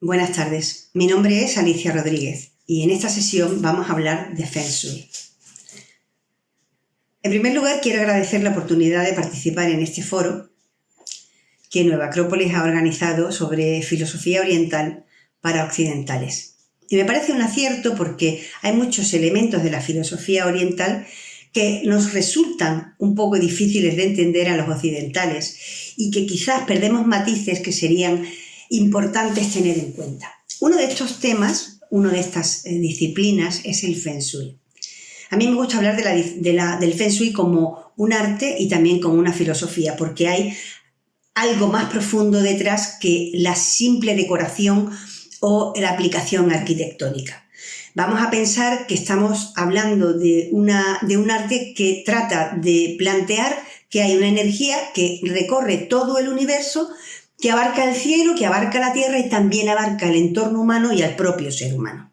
Buenas tardes, mi nombre es Alicia Rodríguez y en esta sesión vamos a hablar de Feng Shui. En primer lugar, quiero agradecer la oportunidad de participar en este foro que Nueva Acrópolis ha organizado sobre filosofía oriental para occidentales. Y me parece un acierto porque hay muchos elementos de la filosofía oriental que nos resultan un poco difíciles de entender a los occidentales y que quizás perdemos matices que serían importantes tener en cuenta. Uno de estos temas, una de estas disciplinas es el Feng Shui. A mí me gusta hablar del Feng Shui como un arte y también como una filosofía, porque hay algo más profundo detrás que la simple decoración o la aplicación arquitectónica. Vamos a pensar que estamos hablando de un arte que trata de plantear que hay una energía que recorre todo el universo, que abarca el cielo, que abarca la tierra y también abarca el entorno humano y al propio ser humano.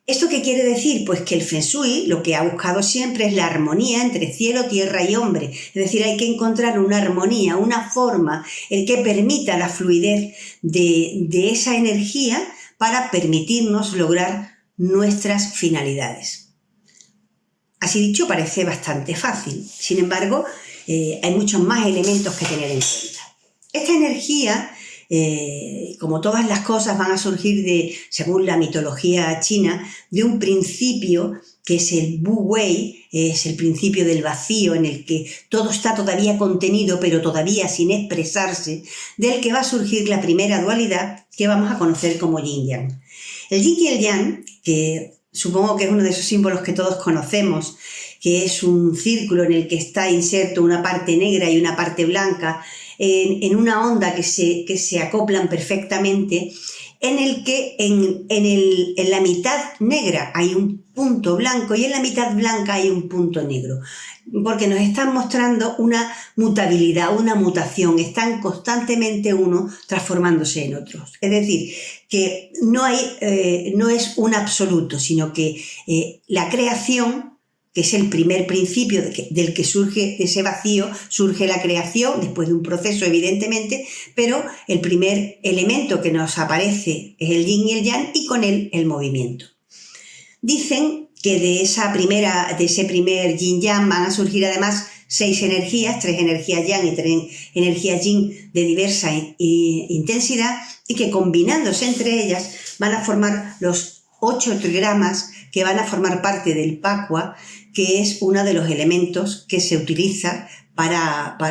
¿Esto qué quiere decir? Pues que el Feng Shui lo que ha buscado siempre es la armonía entre cielo, tierra y hombre. Es decir, hay que encontrar una armonía, una forma el que permita la fluidez de esa energía para permitirnos lograr nuestras finalidades. Así dicho, parece bastante fácil. Sin embargo, hay muchos más elementos que tener en cuenta. Esta energía, como todas las cosas, van a surgir según la mitología china, de un principio que es el Wu Wei, es el principio del vacío en el que todo está todavía contenido pero todavía sin expresarse, del que va a surgir la primera dualidad que vamos a conocer como Yin-Yang. El Yin y el Yang, que supongo que es uno de esos símbolos que todos conocemos, que es un círculo en el que está inserto una parte negra y una parte blanca, en una onda que se acoplan perfectamente, en el que en la mitad negra hay un punto blanco y en la mitad blanca hay un punto negro, porque nos están mostrando una mutabilidad, una mutación, están constantemente uno transformándose en otros. Es decir, que no es un absoluto, sino que la creación, que es el primer principio del que surge ese vacío, surge la creación, después de un proceso evidentemente, pero el primer elemento que nos aparece es el yin y el yang y con él el movimiento. Dicen que de ese primer yin-yang van a surgir además 6 energías, 3 energías yang y 3 energías yin de diversa intensidad y que combinándose entre ellas van a formar los 8 trigramas que van a formar parte del Pakwa, que es uno de los elementos que se utiliza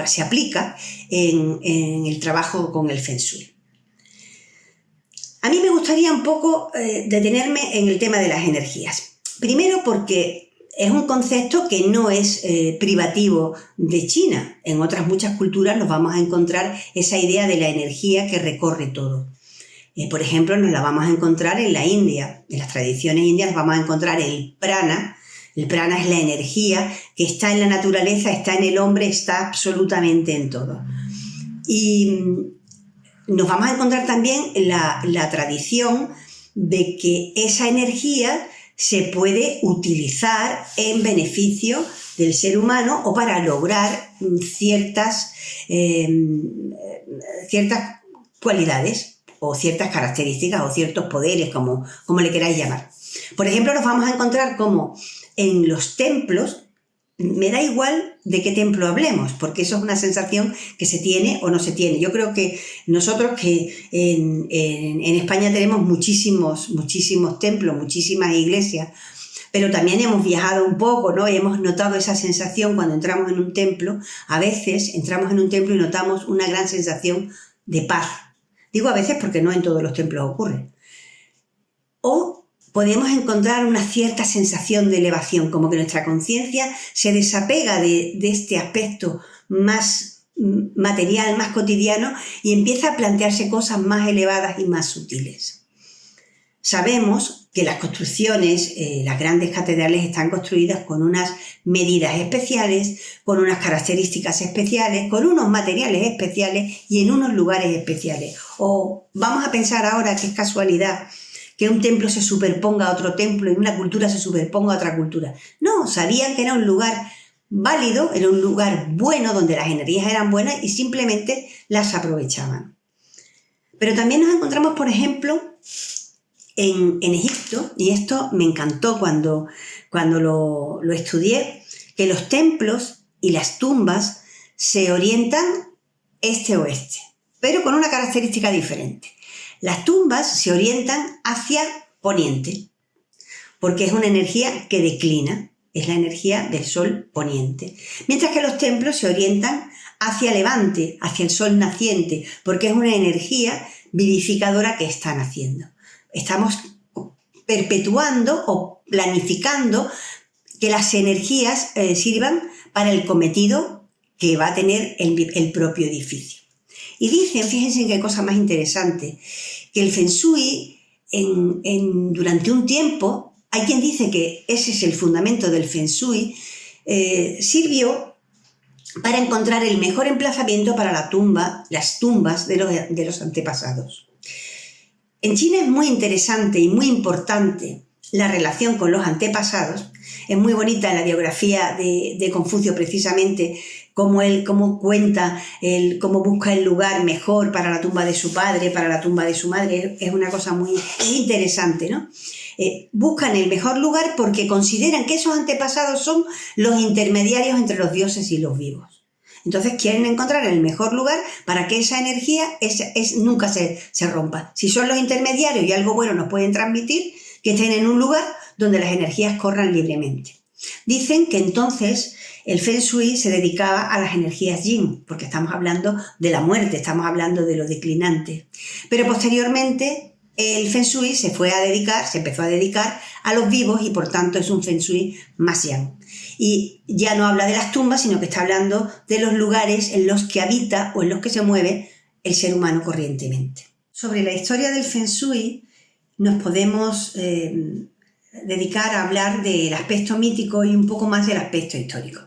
se aplica en el trabajo con el Feng Shui. A mí me gustaría un poco detenerme en el tema de las energías. Primero porque es un concepto que no es privativo de China. En otras muchas culturas nos vamos a encontrar esa idea de la energía que recorre todo. Por ejemplo, nos la vamos a encontrar en la India. En las tradiciones indias vamos a encontrar el prana. El prana es la energía que está en la naturaleza, está en el hombre, está absolutamente en todo. Y nos vamos a encontrar también la tradición de que esa energía se puede utilizar en beneficio del ser humano o para lograr ciertas cualidades o ciertas características o ciertos poderes, como le queráis llamar. Por ejemplo, nos vamos a encontrar como en los templos, me da igual de qué templo hablemos, porque eso es una sensación que se tiene o no se tiene. Yo creo que nosotros que en España tenemos muchísimos templos, muchísimas iglesias, pero también hemos viajado un poco, ¿no? Y hemos notado esa sensación cuando entramos en un templo. A veces entramos en un templo y notamos una gran sensación de paz. Digo a veces porque no en todos los templos ocurre. O podemos encontrar una cierta sensación de elevación, como que nuestra conciencia se desapega de este aspecto más material, más cotidiano y empieza a plantearse cosas más elevadas y más sutiles. Sabemos que las construcciones, las grandes catedrales están construidas con unas medidas especiales, con unas características especiales, con unos materiales especiales y en unos lugares especiales. O vamos a pensar ahora que es casualidad que un templo se superponga a otro templo y una cultura se superponga a otra cultura. No, sabían que era un lugar válido, era un lugar bueno donde las energías eran buenas y simplemente las aprovechaban. Pero también nos encontramos, por ejemplo, en Egipto, y esto me encantó cuando lo estudié, que los templos y las tumbas se orientan este-oeste, pero con una característica diferente. Las tumbas se orientan hacia poniente, porque es una energía que declina, es la energía del sol poniente. Mientras que los templos se orientan hacia levante, hacia el sol naciente, porque es una energía vivificadora que está naciendo. Estamos perpetuando o planificando que las energías sirvan para el cometido que va a tener el propio edificio. Y dicen, fíjense qué cosa más interesante, que el Feng Shui durante un tiempo, hay quien dice que ese es el fundamento del Feng Shui, sirvió para encontrar el mejor emplazamiento para las tumbas de los antepasados. En China es muy interesante y muy importante la relación con los antepasados. Es muy bonita la biografía de Confucio, precisamente, cómo cuenta, cómo busca el lugar mejor para la tumba de su padre, para la tumba de su madre. Es una cosa muy interesante, ¿no? Buscan el mejor lugar porque consideran que esos antepasados son los intermediarios entre los dioses y los vivos. Entonces quieren encontrar el mejor lugar para que esa energía nunca se rompa. Si son los intermediarios y algo bueno nos pueden transmitir, que estén en un lugar donde las energías corran libremente. Dicen que entonces el Feng Shui se dedicaba a las energías yin, porque estamos hablando de la muerte, estamos hablando de lo declinante. Pero posteriormente el Feng Shui se empezó a dedicar a los vivos y por tanto es un Feng Shui más yang. Y ya no habla de las tumbas, sino que está hablando de los lugares en los que habita o en los que se mueve el ser humano corrientemente. Sobre la historia del Feng Shui nos podemos dedicar a hablar del aspecto mítico y un poco más del aspecto histórico.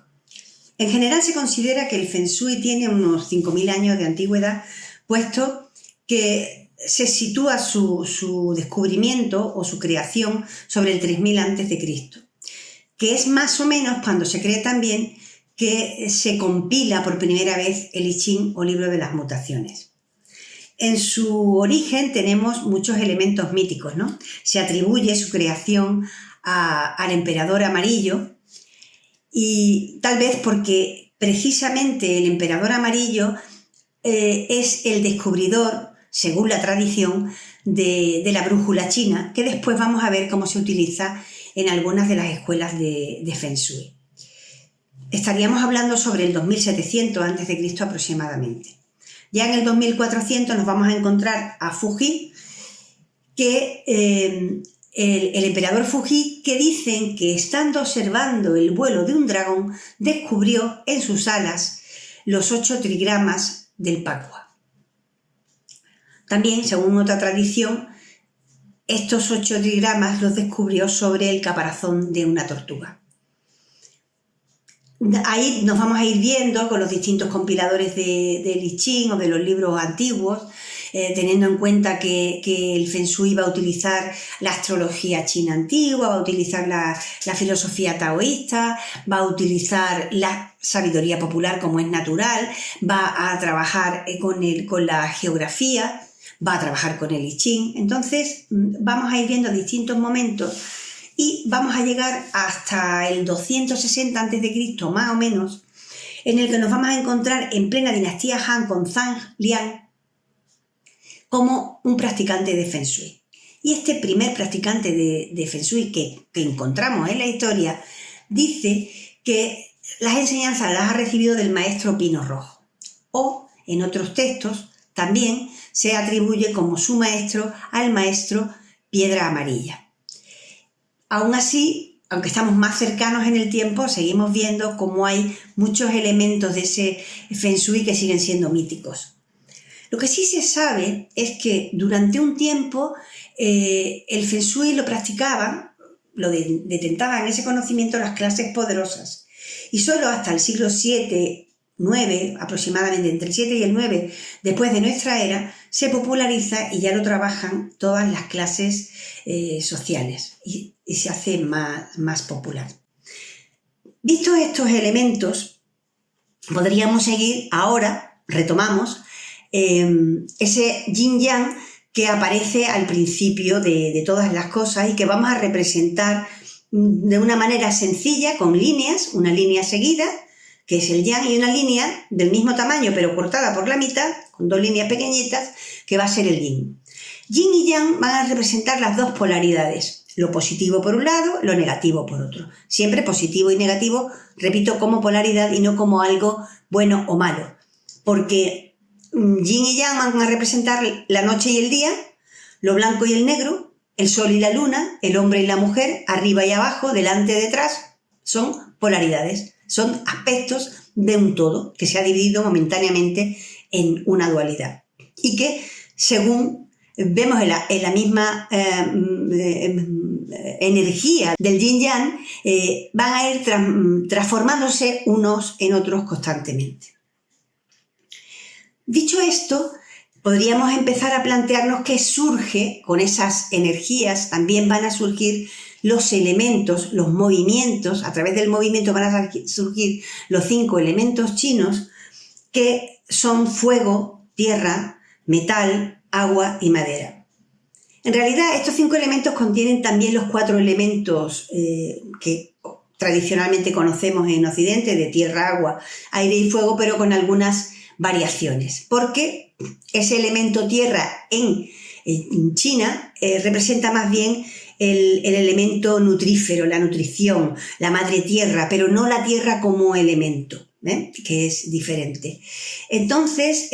En general se considera que el Feng Shui tiene unos 5.000 años de antigüedad, puesto que se sitúa su descubrimiento o su creación sobre el 3000 a.C., que es más o menos cuando se cree también que se compila por primera vez el I Ching o libro de las mutaciones. En su origen tenemos muchos elementos míticos, ¿no? Se atribuye su creación al emperador amarillo y tal vez porque precisamente el emperador amarillo es el descubridor, según la tradición, de la brújula china, que después vamos a ver cómo se utiliza en algunas de las escuelas de Feng Shui. Estaríamos hablando sobre el 2700 a.C. aproximadamente. Ya en el 2400 nos vamos a encontrar a Fuji, que el emperador Fuji, que dicen que estando observando el vuelo de un dragón, descubrió en sus alas los 8 trigramas del Pakua. También, según otra tradición, estos 8 trigramas los descubrió sobre el caparazón de una tortuga. Ahí nos vamos a ir viendo con los distintos compiladores del I Ching o de los libros antiguos, teniendo en cuenta que el Feng Shui va a utilizar la astrología china antigua, va a utilizar la filosofía taoísta, va a utilizar la sabiduría popular como es natural, va a trabajar con la geografía, va a trabajar con el I Ching. Entonces vamos a ir viendo distintos momentos y vamos a llegar hasta el 260 a.C., más o menos, en el que nos vamos a encontrar en plena dinastía Han con Zhang Liang como un practicante de Feng Shui. Y este primer practicante de Feng Shui que encontramos en la historia dice que las enseñanzas las ha recibido del maestro Pino Rojo, o en otros textos también se atribuye como su maestro al maestro Piedra Amarilla. Aún así, aunque estamos más cercanos en el tiempo, seguimos viendo cómo hay muchos elementos de ese Feng Shui que siguen siendo míticos. Lo que sí se sabe es que durante un tiempo el Feng Shui lo practicaban, lo detentaban ese conocimiento las clases poderosas. Y solo hasta el siglo VII, IX, aproximadamente entre el 7 y el 9 después de nuestra era, se populariza y ya lo trabajan todas las clases sociales y se hace más popular. Vistos estos elementos, podríamos seguir ahora, retomamos, ese yin-yang que aparece al principio de todas las cosas y que vamos a representar de una manera sencilla, con líneas, una línea seguida, que es el yang, y una línea del mismo tamaño pero cortada por la mitad, con dos líneas pequeñitas, que va a ser el yin. Yin y yang van a representar las dos polaridades, lo positivo por un lado, lo negativo por otro. Siempre positivo y negativo, repito, como polaridad y no como algo bueno o malo, porque yin y yang van a representar la noche y el día, lo blanco y el negro, el sol y la luna, el hombre y la mujer, arriba y abajo, delante y detrás. Son polaridades, son aspectos de un todo que se ha dividido momentáneamente en una dualidad y que, según vemos en la misma energía del yin-yang, van a ir transformándose unos en otros constantemente. Dicho esto, podríamos empezar a plantearnos qué surge con esas energías. También van a surgir los elementos, los movimientos. A través del movimiento van a surgir los 5 elementos chinos, que son fuego, tierra, metal, agua y madera. En realidad, estos 5 elementos contienen también los 4 elementos que tradicionalmente conocemos en Occidente, de tierra, agua, aire y fuego, pero con algunas variaciones, porque ese elemento tierra en China representa más bien el elemento nutrífero, la nutrición, la madre tierra, pero no la tierra como elemento, que es diferente. Entonces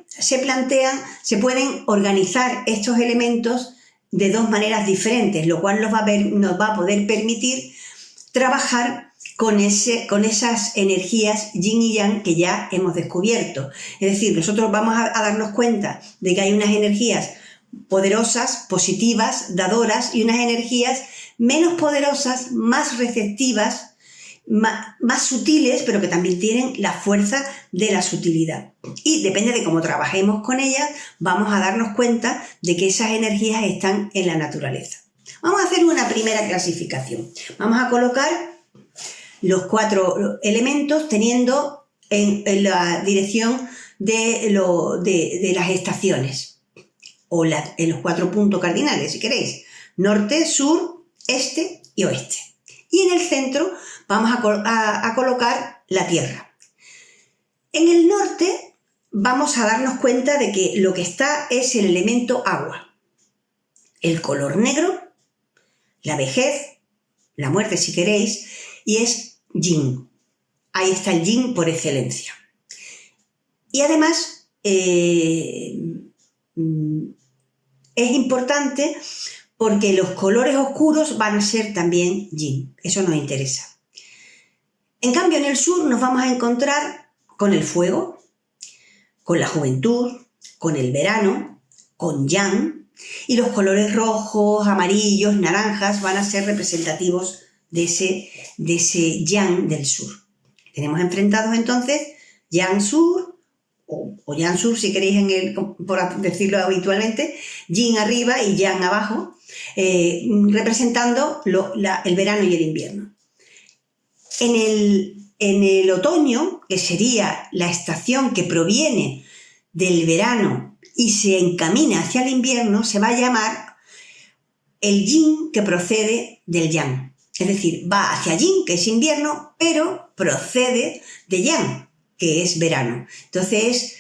se pueden organizar estos elementos de dos maneras diferentes, lo cual nos va a poder permitir trabajar con esas energías yin y yang que ya hemos descubierto. Es decir, nosotros vamos a darnos cuenta de que hay unas energías poderosas, positivas, dadoras, y unas energías menos poderosas, más receptivas, más sutiles, pero que también tienen la fuerza de la sutilidad. Y depende de cómo trabajemos con ellas, vamos a darnos cuenta de que esas energías están en la naturaleza. Vamos a hacer una primera clasificación. Vamos a colocar los 4 elementos teniendo en la dirección de las estaciones, o en los 4 puntos cardinales, si queréis: norte, sur, este y oeste. Y en el centro vamos a colocar la tierra. En el norte vamos a darnos cuenta de que lo que está es el elemento agua, el color negro, la vejez, la muerte si queréis, y es yin. Ahí está el yin por excelencia. Y además es importante porque los colores oscuros van a ser también yin. Eso nos interesa. En cambio, en el sur nos vamos a encontrar con el fuego, con la juventud, con el verano, con yang, y los colores rojos, amarillos, naranjas van a ser representativos de ese yang del sur. Tenemos enfrentados entonces yang sur, o yang sur si queréis, por decirlo habitualmente, yin arriba y yang abajo, representando el verano y el invierno. En el otoño, que sería la estación que proviene del verano y se encamina hacia el invierno, se va a llamar el yin que procede del yang. Es decir, va hacia yin, que es invierno, pero procede de yang, que es verano. Entonces,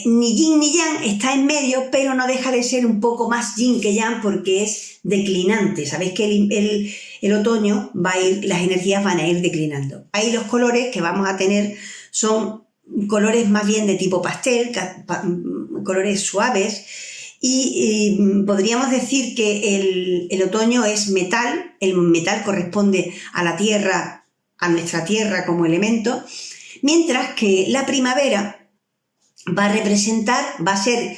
ni yin ni yang está en medio, pero no deja de ser un poco más yin que yang porque es declinante. Sabéis que el otoño las energías van a ir declinando. Ahí los colores que vamos a tener son colores más bien de tipo pastel, colores suaves, y podríamos decir que el otoño es metal. El metal corresponde a la tierra, a nuestra tierra como elemento, mientras que la primavera va a ser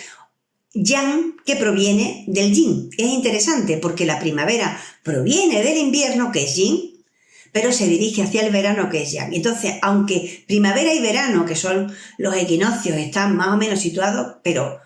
yang, que proviene del yin. Es interesante porque la primavera proviene del invierno, que es yin, pero se dirige hacia el verano, que es yang. Entonces, aunque primavera y verano, que son los equinoccios, están más o menos situados, pero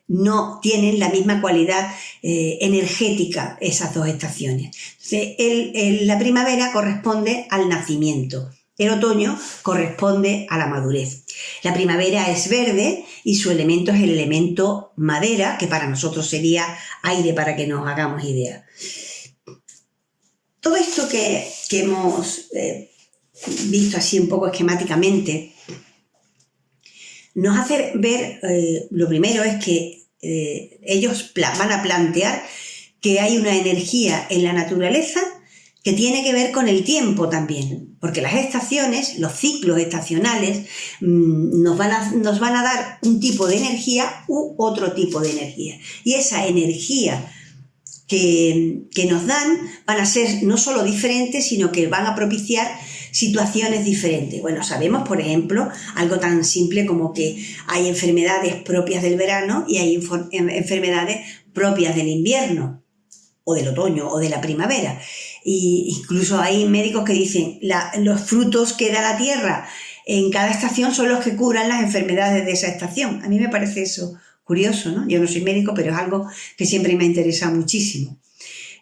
no tienen la misma cualidad energética esas dos estaciones. Entonces, la primavera corresponde al nacimiento, El otoño corresponde a la madurez. La primavera es verde y su elemento es el elemento madera, que para nosotros sería aire, para que nos hagamos idea. Todo esto que hemos visto así un poco esquemáticamente nos hace ver, lo primero es que ellos van a plantear que hay una energía en la naturaleza que tiene que ver con el tiempo también, porque las estaciones, los ciclos estacionales, nos van a dar un tipo de energía u otro tipo de energía. Y esa energía que nos dan van a ser no solo diferentes, sino que van a propiciar situaciones diferentes. Bueno, sabemos, por ejemplo, algo tan simple como que hay enfermedades propias del verano y hay enfermedades propias del invierno, o del otoño, o de la primavera. Y incluso hay médicos que dicen los frutos que da la tierra en cada estación son los que curan las enfermedades de esa estación. A mí me parece eso curioso, ¿no? Yo no soy médico, pero es algo que siempre me interesa muchísimo.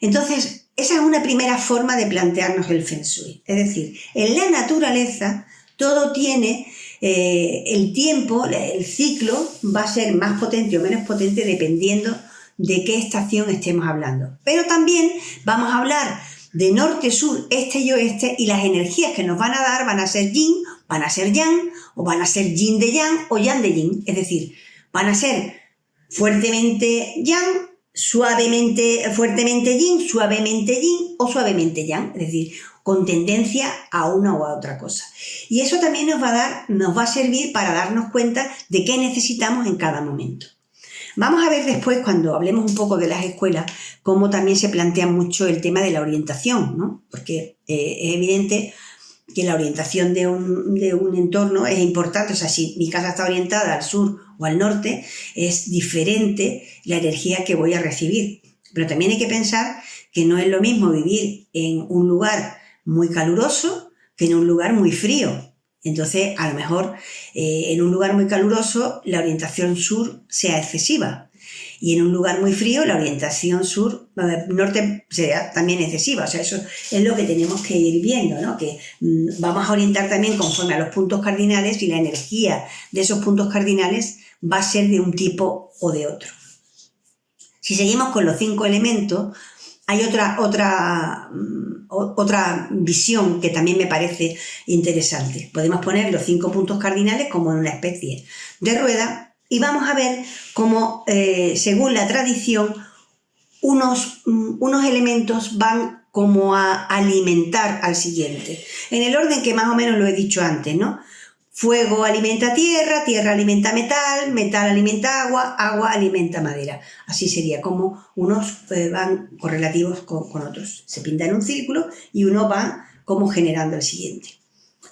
Entonces, esa es una primera forma de plantearnos el Feng Shui. Es decir, en la naturaleza todo tiene el tiempo, el ciclo va a ser más potente o menos potente dependiendo de qué estación estemos hablando. Pero también vamos a hablar de norte, sur, este y oeste, y las energías que nos van a dar van a ser yin, van a ser yang, o van a ser yin de yang o yang de yin. Es decir, van a ser fuertemente yang, fuertemente yin, suavemente yin o suavemente yang. Es decir, con tendencia a una o a otra cosa. Y eso también nos va a servir para darnos cuenta de qué necesitamos en cada momento. Vamos a ver después, cuando hablemos un poco de las escuelas, cómo también se plantea mucho el tema de la orientación, ¿no? Porque es evidente que la orientación de un entorno es importante. O sea, si mi casa está orientada al sur o al norte, es diferente la energía que voy a recibir. Pero también hay que pensar que no es lo mismo vivir en un lugar muy caluroso que en un lugar muy frío. Entonces, a lo mejor en un lugar muy caluroso la orientación sur sea excesiva y en un lugar muy frío la orientación norte sea también excesiva. O sea, eso es lo que tenemos que ir viendo, ¿no? Que vamos a orientar también conforme a los puntos cardinales y la energía de esos puntos cardinales va a ser de un tipo o de otro. Si seguimos con los 5 elementos, hay otra visión que también me parece interesante. Podemos poner los 5 puntos cardinales como en una especie de rueda y vamos a ver cómo, según la tradición, unos elementos van como a alimentar al siguiente. En el orden que más o menos lo he dicho antes, ¿no? Fuego alimenta tierra, tierra alimenta metal, metal alimenta agua, agua alimenta madera. Así sería como unos van correlativos con otros. Se pinta en un círculo y uno va como generando el siguiente.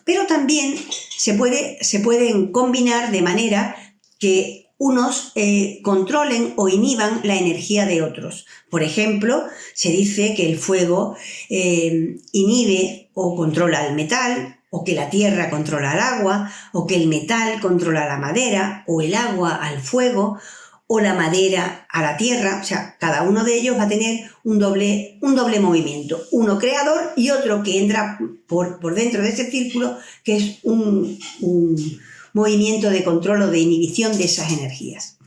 Pero también se pueden combinar de manera que unos controlen o inhiban la energía de otros. Por ejemplo, se dice que el fuego inhibe o controla el metal, o que la tierra controla el agua, o que el metal controla la madera, o el agua al fuego, o la madera a la tierra. O sea, cada uno de ellos va a tener un doble movimiento, uno creador y otro que entra por dentro de ese círculo, que es un movimiento de control o de inhibición de esas energías.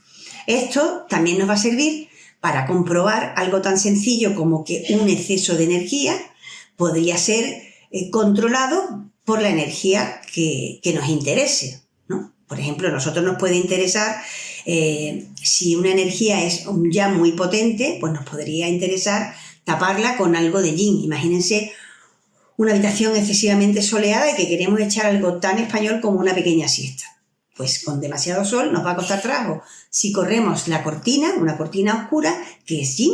Esto también nos va a servir para comprobar algo tan sencillo como que un exceso de energía podría ser controlado por la energía que nos interese, ¿no? Por ejemplo, a nosotros nos puede interesar, si una energía es ya muy potente, pues nos podría interesar taparla con algo de yin. Imagínense una habitación excesivamente soleada y que queremos echar algo tan español como una pequeña siesta. Pues con demasiado sol nos va a costar trabajo. Si corremos la cortina, una cortina oscura, que es yin,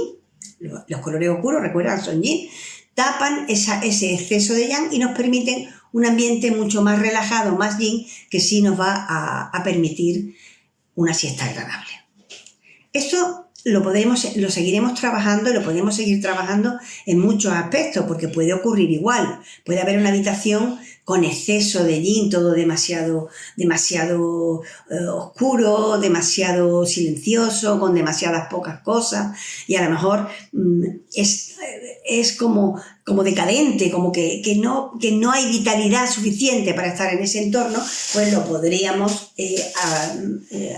los colores oscuros, recuerdan, son yin, tapan ese exceso de yang y nos permiten un ambiente mucho más relajado, más yin, que sí nos va a permitir una siesta agradable. Esto lo seguiremos trabajando y lo podemos seguir trabajando en muchos aspectos, porque puede ocurrir igual. Puede haber una habitación con exceso de yin, todo demasiado oscuro, demasiado silencioso, con demasiadas pocas cosas, y a lo mejor es como como decadente, como que no hay vitalidad suficiente para estar en ese entorno, pues lo podríamos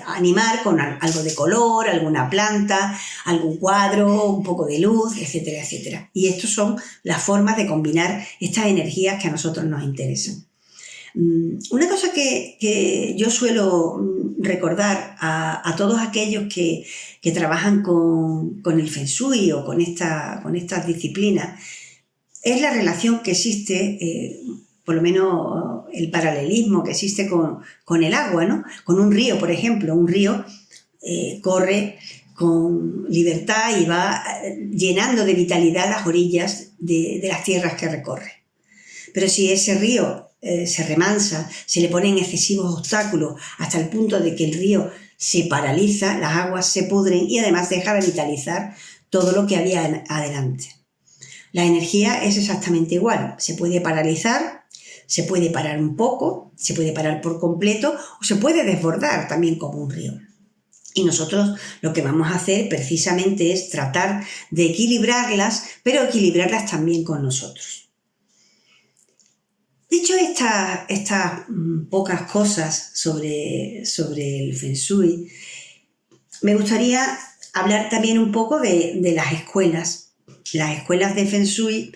animar con algo de color, alguna planta, algún cuadro, un poco de luz, etcétera, etcétera. Y estas son las formas de combinar estas energías que a nosotros nos interesan. Una cosa que yo suelo recordar a todos aquellos que trabajan con el Feng Shui o con estas disciplinas es la relación que existe, por lo menos el paralelismo que existe con el agua, ¿no? Con un río, por ejemplo. Un río corre con libertad y va llenando de vitalidad las orillas de las tierras que recorre. Pero si ese río se remansa, se le ponen excesivos obstáculos hasta el punto de que el río se paraliza, las aguas se pudren y además deja de vitalizar todo lo que había adelante. La energía es exactamente igual, se puede paralizar, se puede parar un poco, se puede parar por completo o se puede desbordar también como un río. Y nosotros lo que vamos a hacer precisamente es tratar de equilibrarlas, pero equilibrarlas también con nosotros. Dicho estas pocas cosas sobre el Feng Shui, me gustaría hablar también un poco de las escuelas. Las escuelas de Feng Shui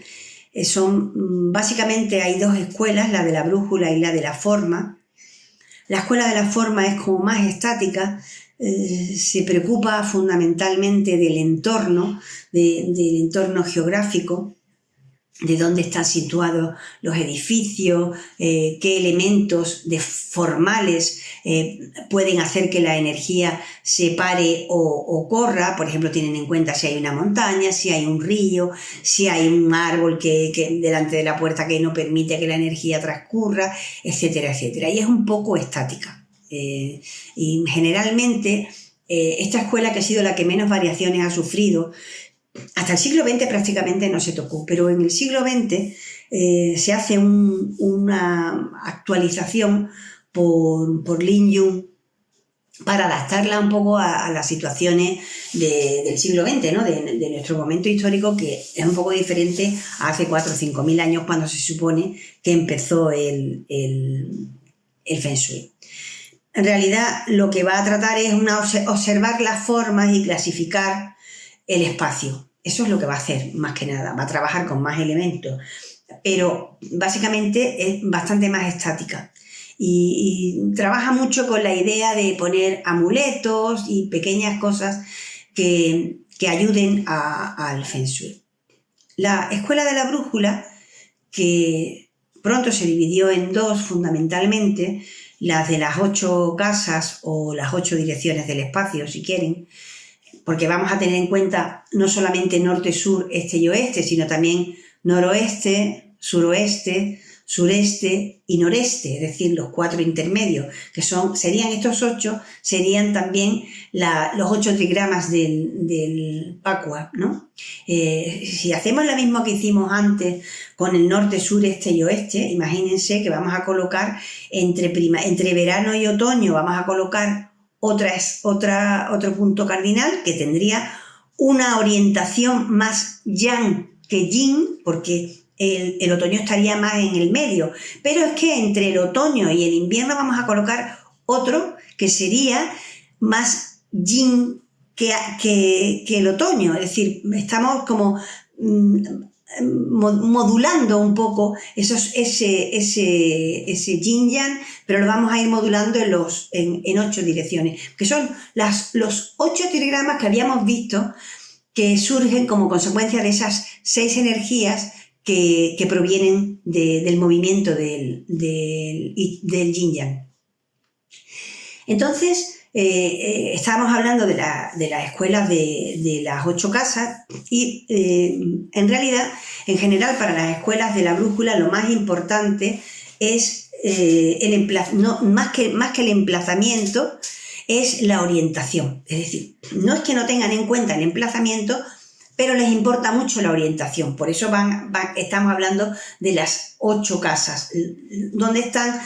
básicamente hay dos escuelas, la de la brújula y la de la forma. La escuela de la forma es como más estática, se preocupa fundamentalmente del entorno, del entorno geográfico, de dónde están situados los edificios, qué elementos formales pueden hacer que la energía se pare o corra. Por ejemplo, tienen en cuenta si hay una montaña, si hay un río, si hay un árbol que delante de la puerta que no permite que la energía transcurra, etcétera, etcétera. Y es un poco estática. Y generalmente esta escuela, que ha sido la que menos variaciones ha sufrido, hasta el siglo XX prácticamente no se tocó, pero en el siglo XX se hace una actualización por Lin Yun para adaptarla un poco a las situaciones del siglo XX, ¿no? de nuestro momento histórico, que es un poco diferente a hace 4 o 5 mil años, cuando se supone que empezó el Feng Shui. En realidad lo que va a tratar es observar las formas y clasificar el espacio. Eso es lo que va a hacer, más que nada. Va a trabajar con más elementos, pero básicamente es bastante más estática. Y trabaja mucho con la idea de poner amuletos y pequeñas cosas que ayuden al Feng Shui. La escuela de la brújula, que pronto se dividió en dos fundamentalmente, las de las 8 casas o las 8 direcciones del espacio, si quieren, porque vamos a tener en cuenta no solamente norte, sur, este y oeste, sino también noroeste, suroeste, sureste y noreste, es decir, los 4 intermedios, que serían estos 8, serían también los 8 trigramas del Pakua, ¿no? Si hacemos lo mismo que hicimos antes con el norte, sur, este y oeste, imagínense que vamos a colocar entre verano y otoño, vamos a colocar otro punto cardinal que tendría una orientación más yang que yin, porque el otoño estaría más en el medio, pero es que entre el otoño y el invierno vamos a colocar otro que sería más yin que el otoño, es decir, estamos como modulando un poco ese yin yang, pero lo vamos a ir modulando en 8 direcciones, que son los 8 trigramas que habíamos visto que surgen como consecuencia de esas 6 energías que provienen del movimiento del yin yang. Entonces, estábamos hablando de las escuelas de las 8 casas y en realidad, en general, para las escuelas de la brújula lo más importante es más que el emplazamiento, es la orientación. Es decir, no es que no tengan en cuenta el emplazamiento, pero les importa mucho la orientación. Por eso estamos hablando de las 8 casas. ¿Dónde está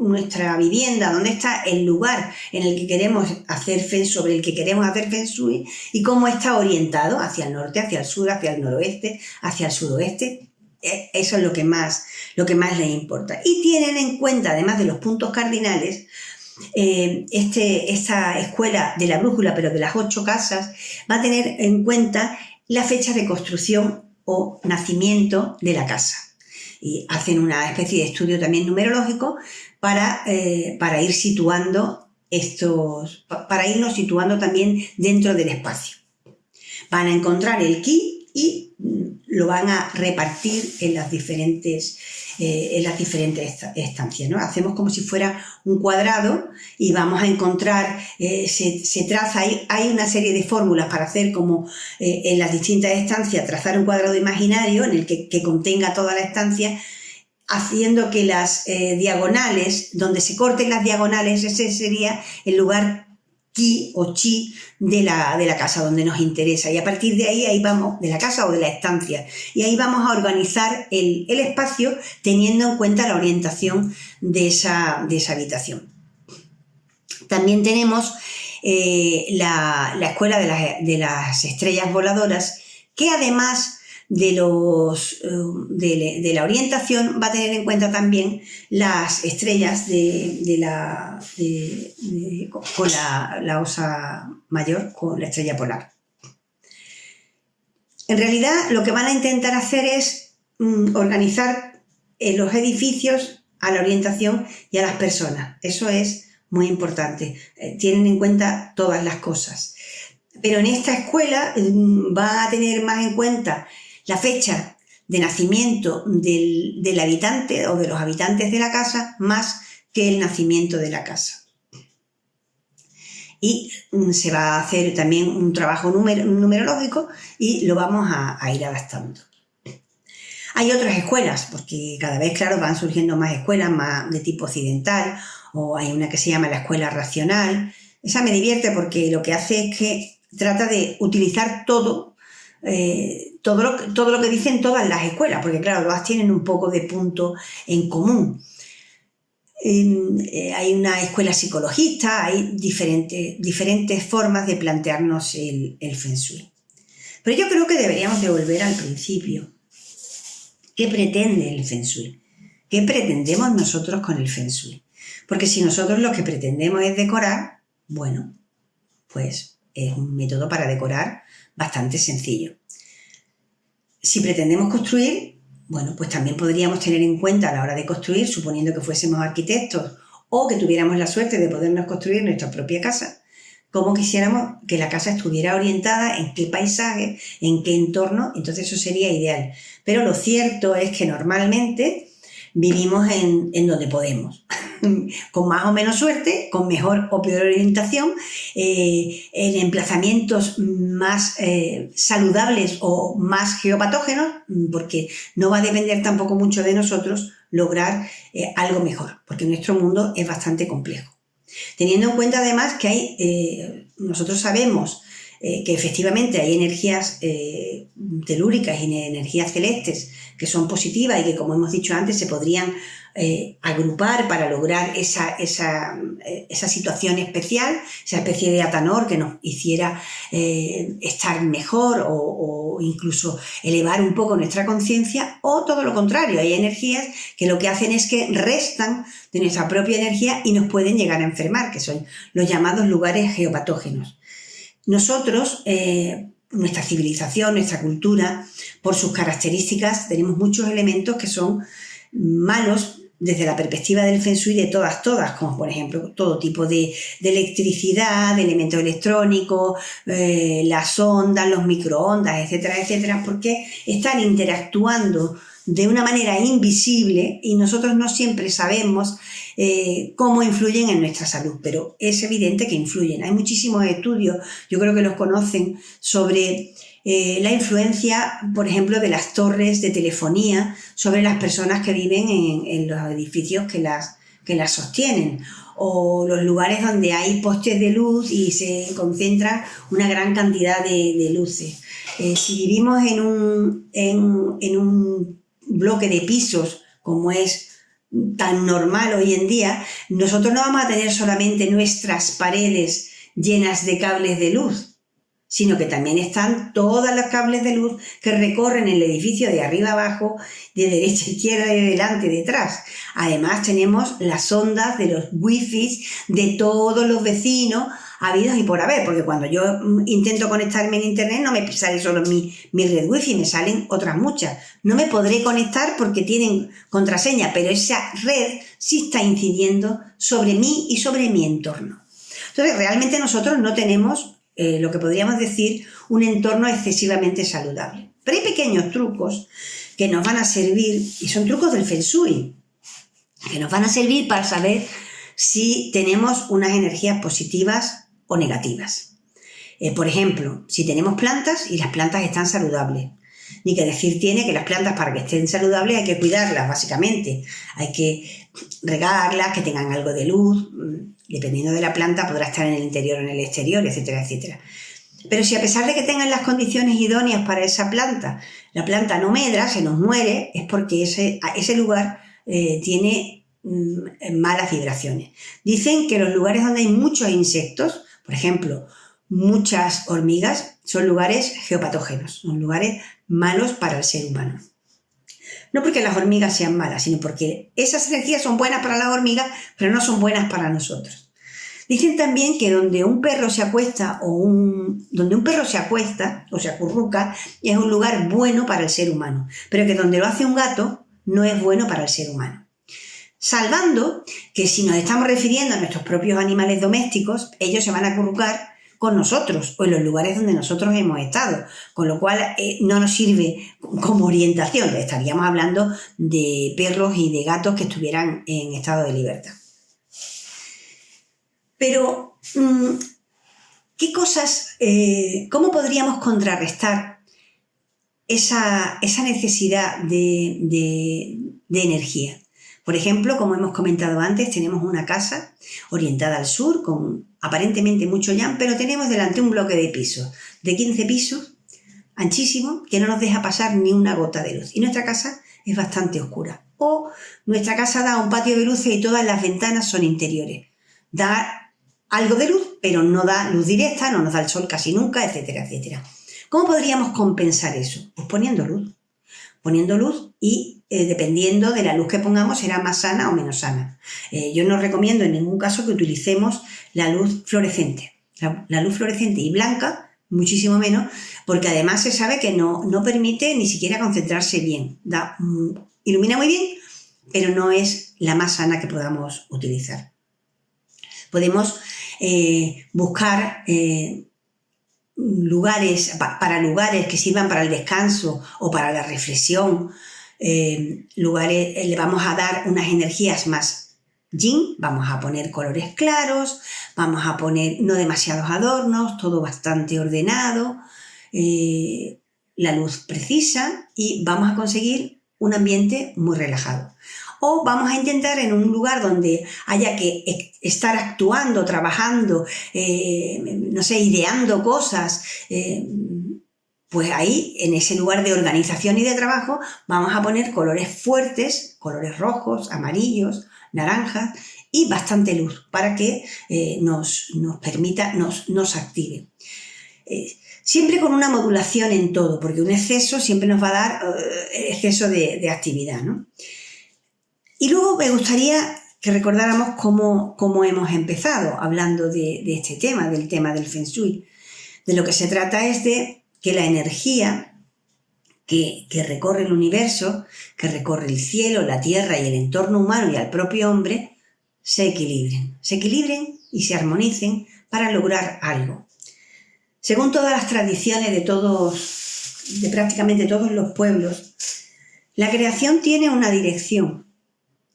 nuestra vivienda? ¿Dónde está el lugar en el que queremos hacer sobre el que queremos hacer Feng Shui? ¿Y cómo está orientado? ¿Hacia el norte, hacia el sur, hacia el noroeste, hacia el suroeste? Eso es lo que más les importa. Y tienen en cuenta, además de los puntos cardinales, esta escuela de la brújula, pero de las 8 casas, va a tener en cuenta la fecha de construcción o nacimiento de la casa. Y hacen una especie de estudio también numerológico para ir situando para irnos situando también dentro del espacio. Van a encontrar el ki y lo van a repartir en las diferentes estancias, ¿no? Hacemos como si fuera un cuadrado y vamos a encontrar, se traza, hay una serie de fórmulas para hacer como en las distintas estancias, trazar un cuadrado imaginario en el que contenga toda la estancia, haciendo que las diagonales, donde se corten las diagonales, ese sería el lugar ki o chi de la casa donde nos interesa, y a partir de ahí vamos, de la casa o de la estancia, y ahí vamos a organizar el espacio teniendo en cuenta la orientación de esa habitación. También tenemos la escuela de las estrellas voladoras, que además de la orientación va a tener en cuenta también las estrellas con la osa mayor, con la estrella polar. En realidad lo que van a intentar hacer es organizar los edificios a la orientación y a las personas. Eso es muy importante. Tienen en cuenta todas las cosas. Pero en esta escuela va a tener más en cuenta la fecha de nacimiento del habitante o de los habitantes de la casa más que el nacimiento de la casa. Y se va a hacer también un trabajo numerológico y lo vamos a ir adaptando. Hay otras escuelas, porque cada vez, claro, van surgiendo más escuelas más de tipo occidental, o hay una que se llama la escuela racional. Esa me divierte porque lo que hace es que trata de utilizar todo lo que dicen todas las escuelas, porque claro, todas tienen un poco de punto en común. Hay una escuela psicologista, hay diferentes formas de plantearnos el Feng Shui. Pero yo creo que deberíamos de volver al principio. ¿Qué pretende el Feng Shui? ¿Qué pretendemos nosotros con el Feng Shui? Porque si nosotros lo que pretendemos es decorar, bueno, pues es un método para decorar bastante sencillo. Si pretendemos construir, bueno, pues también podríamos tener en cuenta a la hora de construir, suponiendo que fuésemos arquitectos o que tuviéramos la suerte de podernos construir nuestra propia casa, cómo quisiéramos que la casa estuviera orientada, en qué paisaje, en qué entorno, entonces eso sería ideal. Pero lo cierto es que normalmente vivimos en donde podemos, con más o menos suerte, con mejor o peor orientación, en emplazamientos más saludables o más geopatógenos, porque no va a depender tampoco mucho de nosotros lograr algo mejor, porque nuestro mundo es bastante complejo. Teniendo en cuenta además que nosotros sabemos que efectivamente hay energías telúricas y energías celestes que son positivas y que, como hemos dicho antes, se podrían agrupar para lograr esa situación especial, esa especie de atanor que nos hiciera estar mejor o incluso elevar un poco nuestra conciencia, o todo lo contrario, hay energías que lo que hacen es que restan de nuestra propia energía y nos pueden llegar a enfermar, que son los llamados lugares geopatógenos. Nosotros, nuestra civilización, nuestra cultura, por sus características, tenemos muchos elementos que son malos desde la perspectiva del Feng Shui de todas, como por ejemplo todo tipo de electricidad, de elementos electrónicos, las ondas, los microondas, etcétera, etcétera, porque están interactuando de una manera invisible y nosotros no siempre sabemos cómo influyen en nuestra salud, pero es evidente que influyen. Hay muchísimos estudios, yo creo que los conocen, sobre la influencia, por ejemplo, de las torres de telefonía sobre las personas que viven en los edificios que las que las sostienen, o los lugares donde hay postes de luz y se concentra una gran cantidad de luces. Si vivimos en un bloque de pisos, como es tan normal hoy en día, nosotros no vamos a tener solamente nuestras paredes llenas de cables de luz, sino que también están todos los cables de luz que recorren el edificio de arriba abajo, de derecha a izquierda, de delante, detrás. Además tenemos las ondas de los wifi de todos los vecinos habidos y por haber, porque cuando yo intento conectarme en internet no me sale solo mi red wifi, me salen otras muchas. No me podré conectar porque tienen contraseña, pero esa red sí está incidiendo sobre mí y sobre mi entorno. Entonces realmente nosotros no tenemos lo que podríamos decir un entorno excesivamente saludable. Pero hay pequeños trucos que nos van a servir, y son trucos del Feng Shui, que nos van a servir para saber si tenemos unas energías positivas o negativas. Por ejemplo, si tenemos plantas y las plantas están saludables. Ni que decir tiene que las plantas, para que estén saludables, hay que cuidarlas, básicamente. Hay que regarlas, que tengan algo de luz. Dependiendo de la planta, podrá estar en el interior o en el exterior, etcétera, etcétera. Pero si a pesar de que tengan las condiciones idóneas para esa planta, la planta no medra, se nos muere, es porque ese lugar tiene malas vibraciones. Dicen que los lugares donde hay muchos insectos, por ejemplo, muchas hormigas, son lugares geopatógenos, son lugares malos para el ser humano. No porque las hormigas sean malas, sino porque esas energías son buenas para las hormigas, pero no son buenas para nosotros. Dicen también que donde un perro se acuesta o se acurruca es un lugar bueno para el ser humano, pero que donde lo hace un gato no es bueno para el ser humano. Salvando que si nos estamos refiriendo a nuestros propios animales domésticos, ellos se van a acurrucar con nosotros o en los lugares donde nosotros hemos estado, con lo cual no nos sirve como orientación. Estaríamos hablando de perros y de gatos que estuvieran en estado de libertad. Pero, ¿qué cosas, cómo podríamos contrarrestar esa necesidad de energía? Por ejemplo, como hemos comentado antes, tenemos una casa orientada al sur con aparentemente mucho llan, pero tenemos delante un bloque de pisos, de 15 pisos, anchísimo, que no nos deja pasar ni una gota de luz. Y nuestra casa es bastante oscura. O nuestra casa da un patio de luces y todas las ventanas son interiores. Da algo de luz, pero no da luz directa, no nos da el sol casi nunca, etcétera, etcétera. ¿Cómo podríamos compensar eso? Pues poniendo luz y dependiendo de la luz que pongamos será más sana o menos sana. Yo no recomiendo en ningún caso que utilicemos la luz fluorescente. La luz fluorescente y blanca, muchísimo menos, porque además se sabe que no permite ni siquiera concentrarse bien. Ilumina muy bien, pero no es la más sana que podamos utilizar. Podemos buscar lugares que sirvan para el descanso o para la reflexión, le vamos a dar unas energías más yin, vamos a poner colores claros, vamos a poner no demasiados adornos, todo bastante ordenado, la luz precisa y vamos a conseguir un ambiente muy relajado. O vamos a intentar en un lugar donde haya que estar actuando, trabajando, ideando cosas, pues ahí, en ese lugar de organización y de trabajo, vamos a poner colores fuertes, colores rojos, amarillos, naranjas y bastante luz para que nos permita, nos active. Siempre con una modulación en todo, porque un exceso siempre nos va a dar exceso de actividad, ¿no? Y luego me gustaría que recordáramos cómo hemos empezado hablando de este tema, del tema del Feng Shui. De lo que se trata es de que la energía que recorre el universo, que recorre el cielo, la tierra y el entorno humano y al propio hombre, se equilibren y se armonicen para lograr algo. Según todas las tradiciones de prácticamente todos los pueblos, la creación tiene una dirección.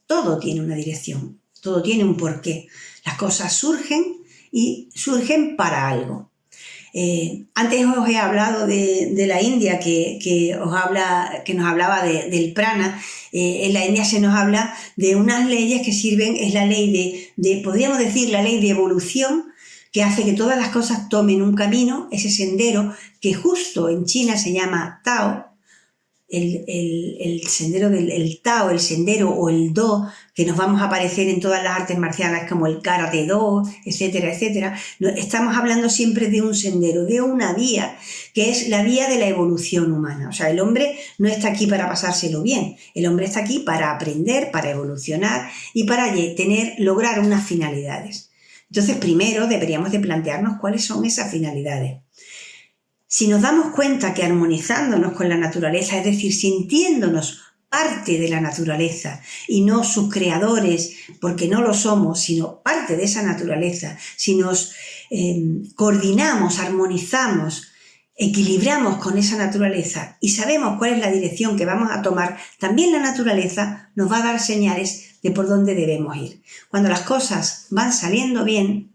Todo tiene una dirección, todo tiene un porqué. Las cosas surgen y surgen para algo. Antes os he hablado de la India, que nos hablaba del prana. En la India se nos habla de unas leyes que sirven, es la ley podríamos decir, la ley de evolución, que hace que todas las cosas tomen un camino, ese sendero que justo en China se llama Tao, el sendero del Tao, el sendero o el Do, que nos vamos a aparecer en todas las artes marciales como el Karate Do, etcétera, etcétera. Estamos hablando siempre de un sendero, de una vía, que es la vía de la evolución humana. O sea, el hombre no está aquí para pasárselo bien, el hombre está aquí para aprender, para evolucionar y para lograr unas finalidades. Entonces, primero deberíamos de plantearnos cuáles son esas finalidades. Si nos damos cuenta que armonizándonos con la naturaleza, es decir, sintiéndonos parte de la naturaleza y no sus creadores, porque no lo somos, sino parte de esa naturaleza, si nos coordinamos, armonizamos, equilibramos con esa naturaleza y sabemos cuál es la dirección que vamos a tomar, también la naturaleza nos va a dar señales de por dónde debemos ir. Cuando las cosas van saliendo bien,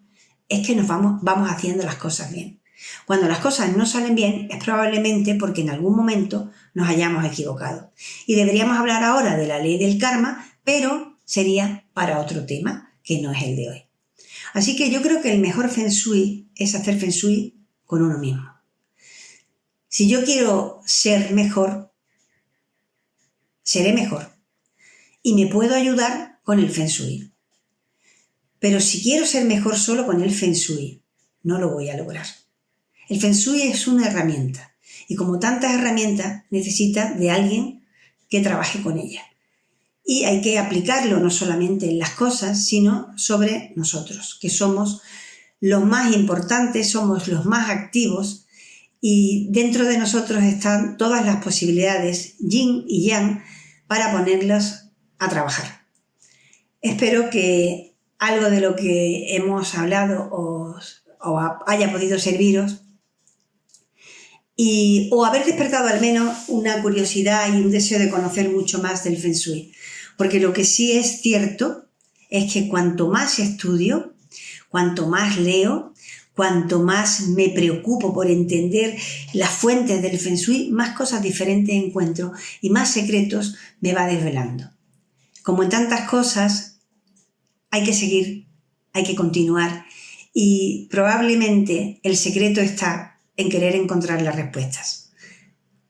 es que vamos haciendo las cosas bien. Cuando las cosas no salen bien es probablemente porque en algún momento nos hayamos equivocado. Y deberíamos hablar ahora de la ley del karma, pero sería para otro tema que no es el de hoy. Así que yo creo que el mejor Feng Shui es hacer Feng Shui con uno mismo. Si yo quiero ser mejor, seré mejor. Y me puedo ayudar con el Feng Shui. Pero si quiero ser mejor solo con el Feng Shui, no lo voy a lograr. El Feng Shui es una herramienta y como tantas herramientas necesita de alguien que trabaje con ella. Y hay que aplicarlo no solamente en las cosas, sino sobre nosotros, que somos los más importantes, somos los más activos y dentro de nosotros están todas las posibilidades yin y yang para ponerlas a trabajar. Espero que algo de lo que hemos hablado os haya podido serviros o haber despertado al menos una curiosidad y un deseo de conocer mucho más del Feng Shui. Porque lo que sí es cierto es que cuanto más estudio, cuanto más leo, cuanto más me preocupo por entender las fuentes del Feng Shui, más cosas diferentes encuentro y más secretos me va desvelando. Como en tantas cosas, hay que seguir, hay que continuar y probablemente el secreto está en querer encontrar las respuestas.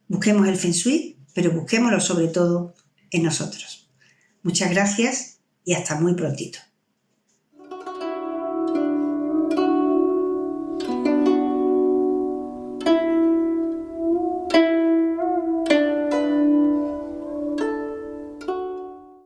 Busquemos el Feng Shui, pero busquémoslo sobre todo en nosotros. Muchas gracias y hasta muy prontito.